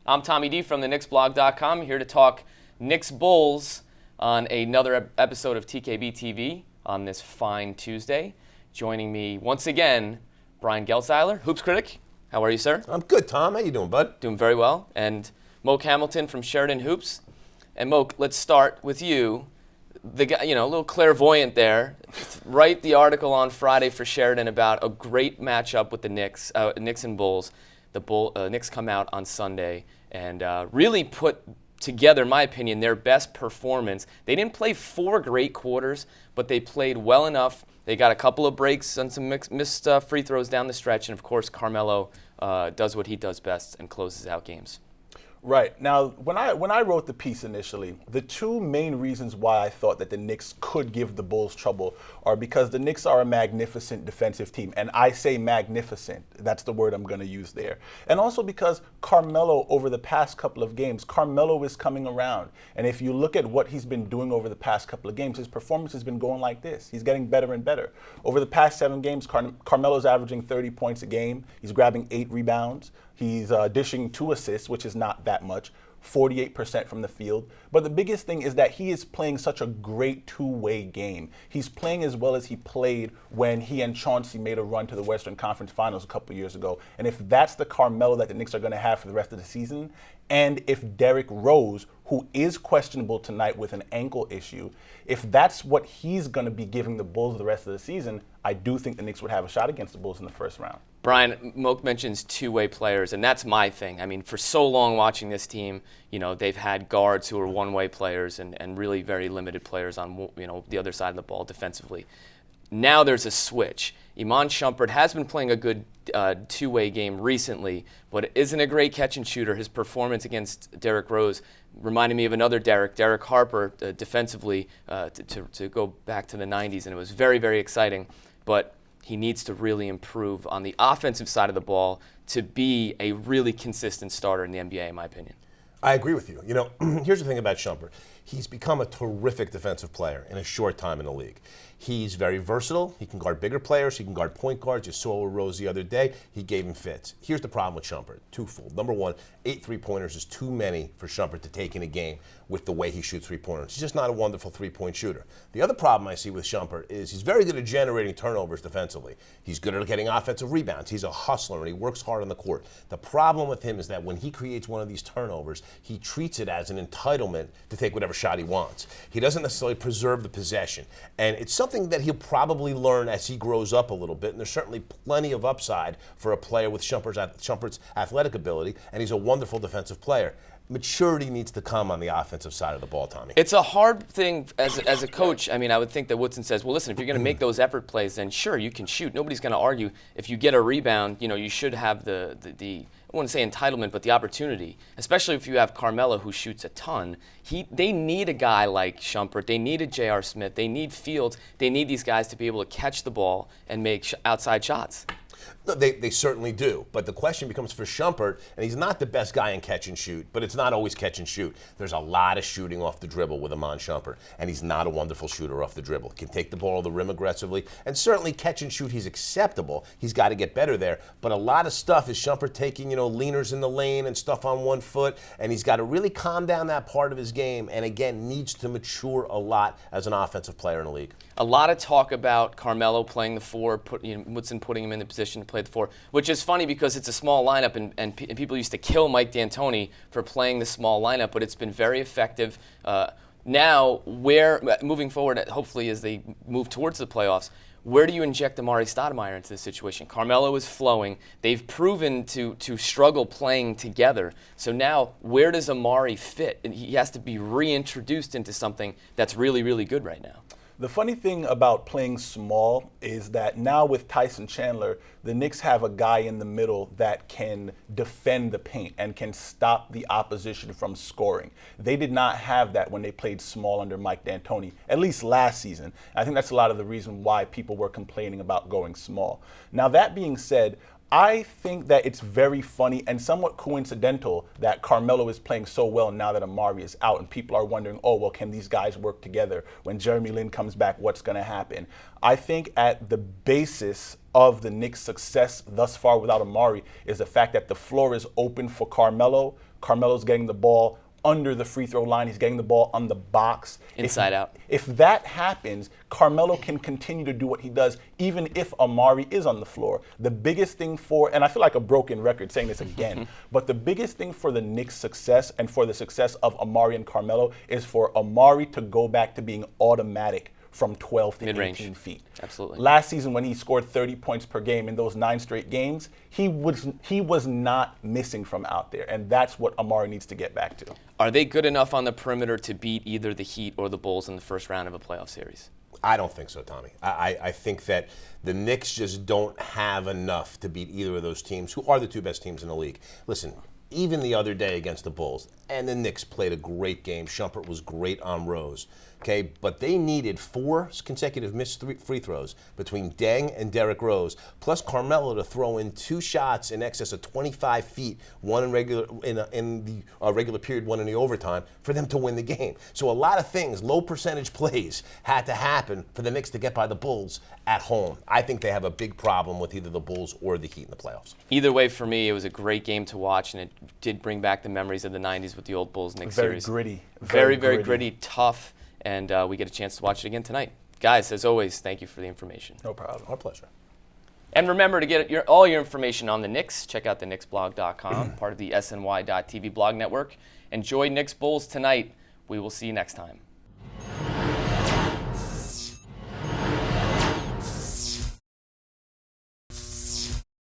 I'm Tommy D from the KnicksBlog.com, here to talk Knicks Bulls on another episode of TKBtv on this fine Tuesday. Joining me once again, Brian Geltzeiler, Hoops critic. How are you, sir? I'm good, Tom. How you doing, bud? Doing very well. And Moke Hamilton from Sheridan Hoops. And Moke, let's start with you. The guy, a little clairvoyant there. Write the article on Friday for Sheridan about a great matchup with the Knicks, Knicks and Bulls. The Knicks come out on Sunday and really put together, in my opinion, their best performance. They didn't play 4 great quarters, but they played well enough. They got a couple of breaks and some missed free throws down the stretch, and of course, Carmelo does what he does best and closes out games. Right. Now, when I wrote the piece initially, the two main reasons why I thought that the Knicks could give the Bulls trouble are because the Knicks are a magnificent defensive team. And I say magnificent. That's the word I'm going to use there. And also because Carmelo, over the past couple of games, Carmelo is coming around. And if you look at what he's been doing over the past couple of games, his performance has been going like this. He's getting better and better. Over the past 7 games, Carmelo's averaging 30 points a game. He's grabbing 8 rebounds. He's dishing 2 assists, which is not that much, 48% from the field. But the biggest thing is that he is playing such a great two-way game. He's playing as well as he played when he and Chauncey made a run to the Western Conference Finals a couple years ago. And if that's the Carmelo that the Knicks are going to have for the rest of the season, and if Derrick Rose, who is questionable tonight with an ankle issue, if that's what he's going to be giving the Bulls the rest of the season, I do think the Knicks would have a shot against the Bulls in the first round. Brian, Moke mentions two-way players, and that's my thing. I mean, for so long watching this team, they've had guards who are one-way players and really very limited players on, the other side of the ball defensively. Now there's a switch. Iman Shumpert has been playing a good two-way game recently, but isn't a great catch-and-shooter. His performance against Derrick Rose reminded me of another Derek Harper, defensively, to go back to the 90s, and it was very, very exciting. But he needs to really improve on the offensive side of the ball to be a really consistent starter in the NBA, in my opinion. I agree with you. Here's the thing about Shumpert. He's become a terrific defensive player in a short time in the league. He's very versatile. He can guard bigger players. He can guard point guards. You saw with Rose the other day. He gave him fits. Here's the problem with Shumpert. Twofold. Number one, 8 3-pointers is too many for Shumpert to take in a game with the way he shoots 3-pointers. He's just not a wonderful 3-point shooter. The other problem I see with Shumpert is he's very good at generating turnovers defensively. He's good at getting offensive rebounds. He's a hustler, and he works hard on the court. The problem with him is that when he creates one of these turnovers, he treats it as an entitlement to take whatever shot he wants. He doesn't necessarily preserve the possession. And it's something that he'll probably learn as he grows up a little bit, and there's certainly plenty of upside for a player with Shumpert's athletic ability, and he's a wonderful defensive player. Maturity needs to come on the offensive side of the ball, Tommy. It's a hard thing as a coach. I mean, I would think that Woodson says, well, listen, if you're going to make those effort plays, then sure, you can shoot. Nobody's going to argue. If you get a rebound, you should have the I wouldn't say entitlement, but the opportunity, especially if you have Carmelo who shoots a ton. They need a guy like Shumpert. They need a J.R. Smith. They need Fields. They need these guys to be able to catch the ball and make outside shots. No, they certainly do. But the question becomes for Shumpert, and he's not the best guy in catch and shoot, but it's not always catch and shoot. There's a lot of shooting off the dribble with Iman Shumpert, and he's not a wonderful shooter off the dribble. He can take the ball to the rim aggressively, and certainly catch and shoot, he's acceptable. He's got to get better there. But a lot of stuff is Shumpert taking, leaners in the lane and stuff on one foot, and he's got to really calm down that part of his game, and again, needs to mature a lot as an offensive player in the league. A lot of talk about Carmelo playing the 4, Woodson putting him in the position to play the 4, which is funny because it's a small lineup, and people used to kill Mike D'Antoni for playing the small lineup, but it's been very effective. Now, moving forward, hopefully as they move towards the playoffs, where do you inject Amari Stoudemire into this situation? Carmelo is flowing. They've proven to struggle playing together. So now, where does Amari fit? He has to be reintroduced into something that's really, really good right now. The funny thing about playing small is that now with Tyson Chandler, the Knicks have a guy in the middle that can defend the paint and can stop the opposition from scoring. They did not have that when they played small under Mike D'Antoni, at least last season. I think that's a lot of the reason why people were complaining about going small. Now, that being said, I think that it's very funny and somewhat coincidental that Carmelo is playing so well now that Amari is out, and people are wondering, oh, well, can these guys work together? When Jeremy Lin comes back, what's going to happen? I think at the basis of the Knicks' success thus far without Amari is the fact that the floor is open for Carmelo. Carmelo's getting the ball under the free throw line. He's getting the ball on the box. Inside out. If that happens, Carmelo can continue to do what he does, even if Amari is on the floor. The biggest thing and I feel like a broken record saying this again, but the biggest thing for the Knicks' success and for the success of Amari and Carmelo is for Amari to go back to being automatic from 12 to Mid-range. 18 feet. Absolutely. Last season, when he scored 30 points per game in those 9 straight games, he was not missing from out there, and that's what Amari needs to get back to. Are they good enough on the perimeter to beat either the Heat or the Bulls in the first round of a playoff series? I don't think so, Tommy. I think that the Knicks just don't have enough to beat either of those teams, who are the 2 best teams in the league. Listen, even the other day against the Bulls, and the Knicks played a great game. Shumpert was great on Rose. Okay, but they needed 4 consecutive missed free throws between Deng and Derrick Rose, plus Carmelo to throw in 2 shots in excess of 25 feet, one in the regular period, one in the overtime, for them to win the game. So a lot of things, low percentage plays, had to happen for the Knicks to get by the Bulls at home. I think they have a big problem with either the Bulls or the Heat in the playoffs. Either way, for me, it was a great game to watch, and it did bring back the memories of the 90s with the old Bulls-Knicks series. Very gritty. Very gritty, tough. And we get a chance to watch it again tonight. Guys, as always, thank you for the information. No problem. Our pleasure. And remember to get all your information on the Knicks. Check out the knicksblog.com, part of the SNY.TV blog network. Enjoy Knicks Bulls tonight. We will see you next time.